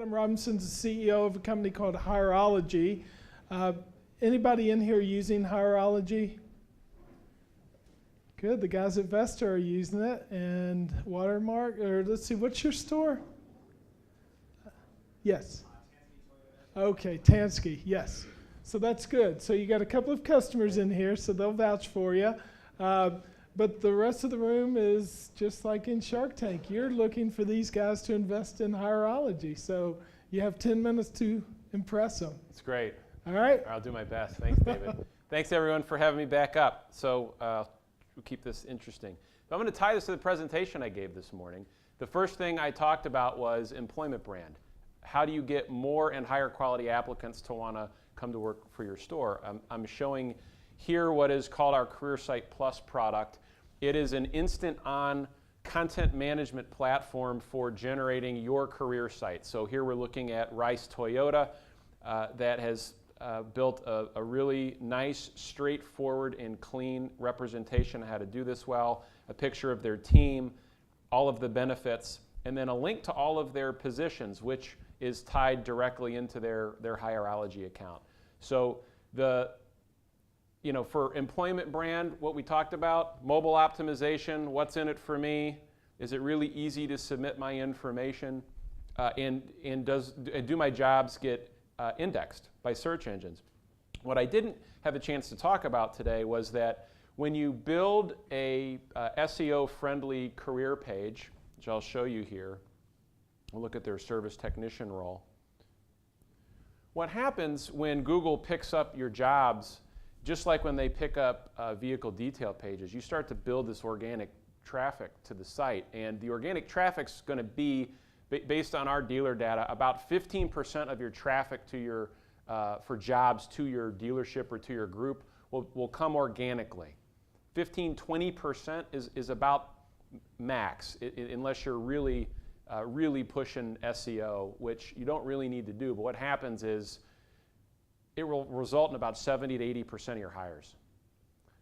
Adam Robinson's the CEO of a company called Hireology. Anybody in here using Hireology? Good, the guys at Vesta are using it. And Watermark, or let's see, what's your store? Yes. Okay, Tansky, yes. So that's good. So you got a couple of customers in here, so they'll vouch for you. But the rest of the room is just like in Shark Tank. You're looking for these guys to invest in Hireology. So you have 10 minutes to impress them. It's great. All right? I'll do my best. Thanks, David. Thanks, everyone, for having me back up. So we'll keep this interesting. So I'm going to tie this to the presentation I gave this morning. The first thing I talked about was employment brand. How do you get more and higher quality applicants to want to come to work for your store? I'm showing here what is called our Career Site Plus product. It is an instant-on content management platform for generating your career site. So here we're looking at Rice Toyota that has built a really nice, straightforward, and clean representation of how to do this well, a picture of their team, all of the benefits, and then a link to all of their positions, which is tied directly into their Hireology account. So for employment brand, what we talked about, mobile optimization, what's in it for me? Is it really easy to submit my information? And do my jobs get indexed by search engines? What I didn't have a chance to talk about today was that when you build a SEO-friendly career page, which I'll show you here, we'll look at their service technician role. What happens when Google picks up your jobs, just like when they pick up vehicle detail pages, you start to build this organic traffic to the site. And the organic traffic's going to be, based on our dealer data, about 15% of your traffic to your, for jobs to your dealership or to your group will come organically. 15-20% is about max, unless you're really pushing SEO, which you don't really need to do. But what happens is it will result in about 70 to 80% of your hires.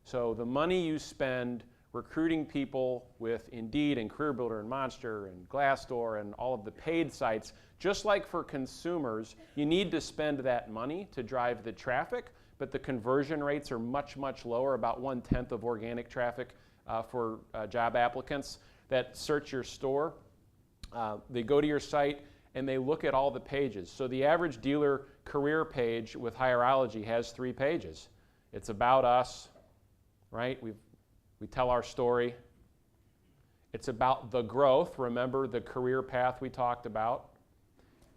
So the money you spend recruiting people with Indeed and CareerBuilder and Monster and Glassdoor and all of the paid sites, just like for consumers, you need to spend that money to drive the traffic, but the conversion rates are much, much lower, about 1/10 of organic traffic for job applicants that search your store. They go to your site and they look at all the pages. So the average dealer career page with Hireology has 3 pages. It's about us, right? We tell our story. It's about the growth, remember the career path we talked about.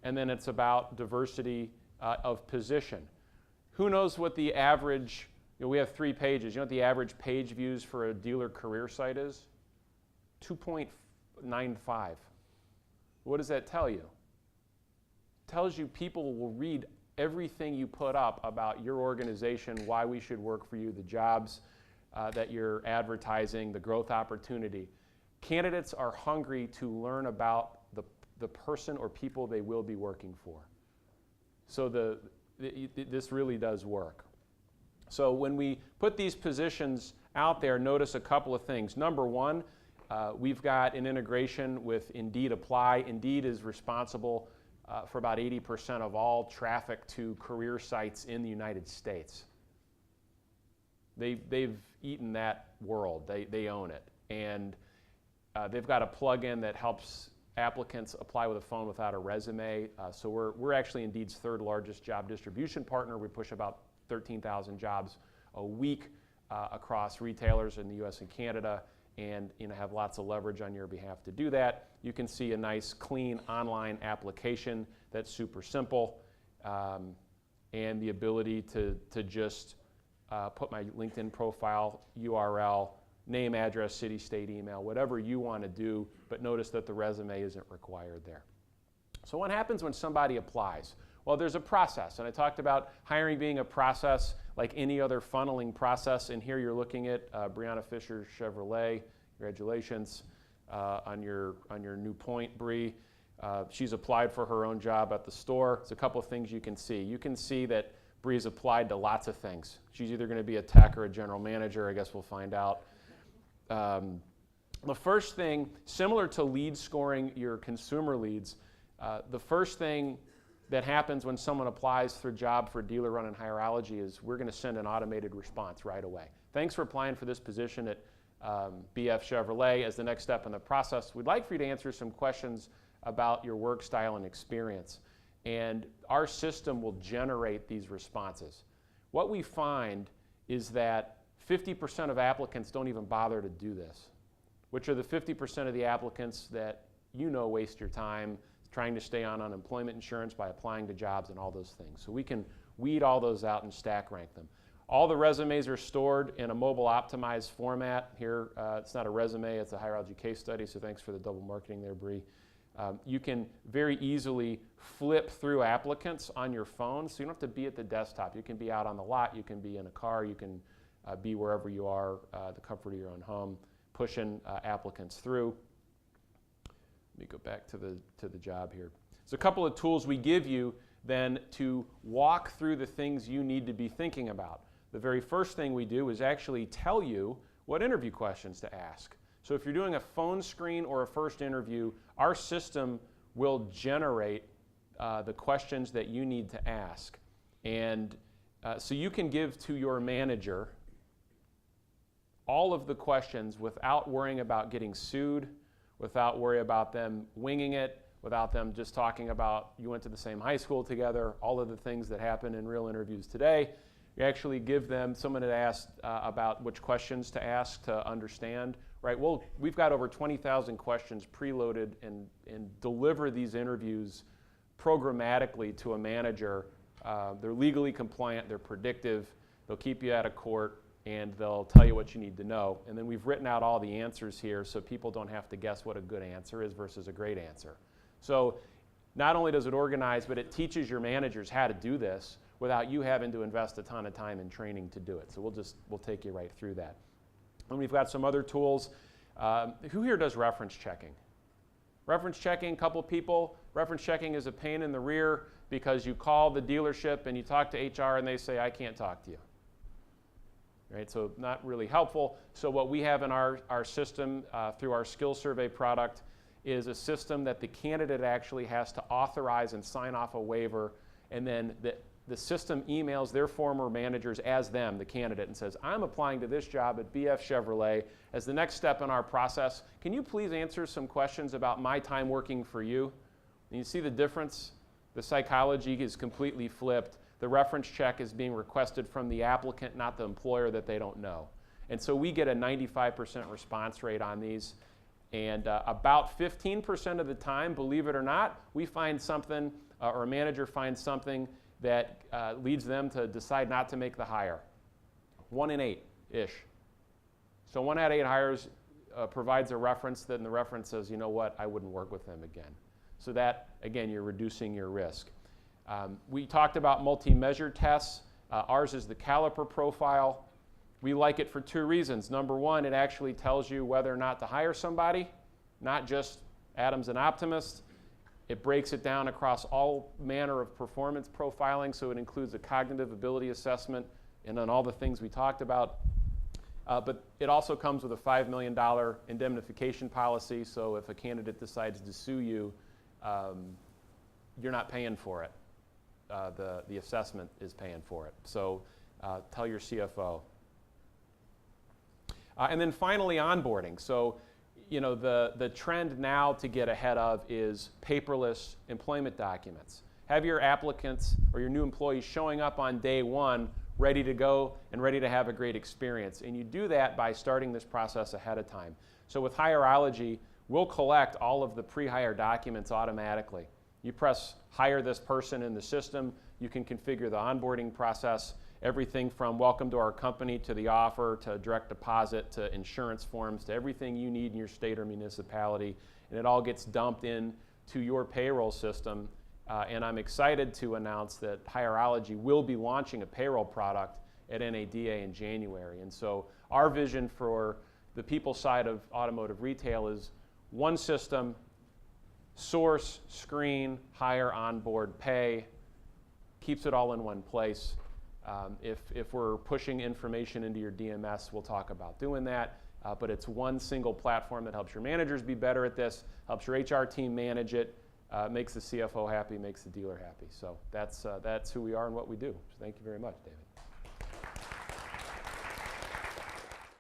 And then it's about diversity of position. Who knows what the average, we have 3 pages. You know what the average page views for a dealer career site is? 2.95. What does that tell you? It tells you people will read everything you put up about your organization, why we should work for you, the jobs that you're advertising, the growth opportunity. Candidates are hungry to learn about the person or people they will be working for. So this really does work. So when we put these positions out there, notice a couple of things. Number one, we've got an integration with Indeed Apply. Indeed is responsible for about 80% of all traffic to career sites in the United States. They've eaten that world. They own it. And they've got a plug-in that helps applicants apply with a phone without a resume. So we're actually Indeed's 3rd largest job distribution partner. We push about 13,000 jobs a week across retailers in the US and Canada, and have lots of leverage on your behalf to do that. You can see a nice, clean online application that's super simple, and the ability to just put my LinkedIn profile, URL, name, address, city, state, email, whatever you want to do, but notice that the resume isn't required there. So what happens when somebody applies? Well, there's a process, and I talked about hiring being a process like any other funneling process, and here you're looking at Brianna Fisher Chevrolet. Congratulations on your new point, Bree. She's applied for her own job at the store. There's a couple of things you can see. You can see that Bree's applied to lots of things. She's either going to be a tech or a general manager. I guess we'll find out. The first thing, similar to lead scoring your consumer leads, The first thing that happens when someone applies for a job for a dealer running Hireology is we're going to send an automated response right away. Thanks for applying for this position at BF Chevrolet. As the next step in the process, we'd like for you to answer some questions about your work style and experience. And our system will generate these responses. What we find is that 50% of applicants don't even bother to do this, which are the 50% of the applicants that waste your time trying to stay on unemployment insurance by applying to jobs and all those things. So we can weed all those out and stack rank them. All the resumes are stored in a mobile optimized format. Here, it's not a resume, it's a Hireology case study, so thanks for the double marketing there, Bree. You can very easily flip through applicants on your phone, so you don't have to be at the desktop. You can be out on the lot, you can be in a car, you can be wherever you are, the comfort of your own home, pushing applicants through. Let me go back to the job here. So a couple of tools we give you then to walk through the things you need to be thinking about. The very first thing we do is actually tell you what interview questions to ask. So if you're doing a phone screen or a first interview, our system will generate the questions that you need to ask. And so you can give to your manager all of the questions without worrying about getting sued, without worry about them winging it, without them just talking about you went to the same high school together, all of the things that happen in real interviews today. You actually give them, someone had asked about which questions to ask to understand, right? Well, we've got over 20,000 questions preloaded and deliver these interviews programmatically to a manager. They're legally compliant, they're predictive, they'll keep you out of court, and they'll tell you what you need to know. And then we've written out all the answers here so people don't have to guess what a good answer is versus a great answer. So not only does it organize, but it teaches your managers how to do this without you having to invest a ton of time in training to do it. So we'll take you right through that. And we've got some other tools. Who here does reference checking? Reference checking, couple people. Reference checking is a pain in the rear because you call the dealership and you talk to HR and they say, I can't talk to you. Right, so not really helpful. So what we have in our system through our skill survey product is a system that the candidate actually has to authorize and sign off a waiver, and then the system emails their former managers as them, the candidate, and says, I'm applying to this job at BF Chevrolet. As the next step in our process, can you please answer some questions about my time working for you? And you see the difference? The psychology is completely flipped. The reference check is being requested from the applicant, not the employer that they don't know. And so we get a 95% response rate on these. And about 15% of the time, believe it or not, we find something, or a manager finds something that leads them to decide not to make the hire. 1 in 8-ish. So 1 out of 8 hires provides a reference, then the reference says, you know what, I wouldn't work with them again. So that, again, you're reducing your risk. We talked about multi-measure tests. Ours is the caliper profile. We like it for 2 reasons. Number 1, it actually tells you whether or not to hire somebody, not just Adams and Optimist. It breaks it down across all manner of performance profiling, so it includes a cognitive ability assessment and then all the things we talked about. But it also comes with a $5 million indemnification policy, so if a candidate decides to sue you, you're not paying for it. The assessment is paying for it. So tell your CFO. And then finally, onboarding. So, the trend now to get ahead of is paperless employment documents. Have your applicants or your new employees showing up on day 1 ready to go and ready to have a great experience. And you do that by starting this process ahead of time. So with Hireology, we'll collect all of the pre-hire documents automatically. You press hire this person in the system, you can configure the onboarding process, everything from welcome to our company to the offer to direct deposit to insurance forms to everything you need in your state or municipality, and it all gets dumped in to your payroll system. And I'm excited to announce that Hireology will be launching a payroll product at NADA in January. And so our vision for the people side of automotive retail is one system, source, screen, hire, onboard, pay, keeps it all in one place. If we're pushing information into your DMS, we'll talk about doing that. But it's one single platform that helps your managers be better at this, helps your HR team manage it, makes the CFO happy, makes the dealer happy. So that's who we are and what we do. So thank you very much, David.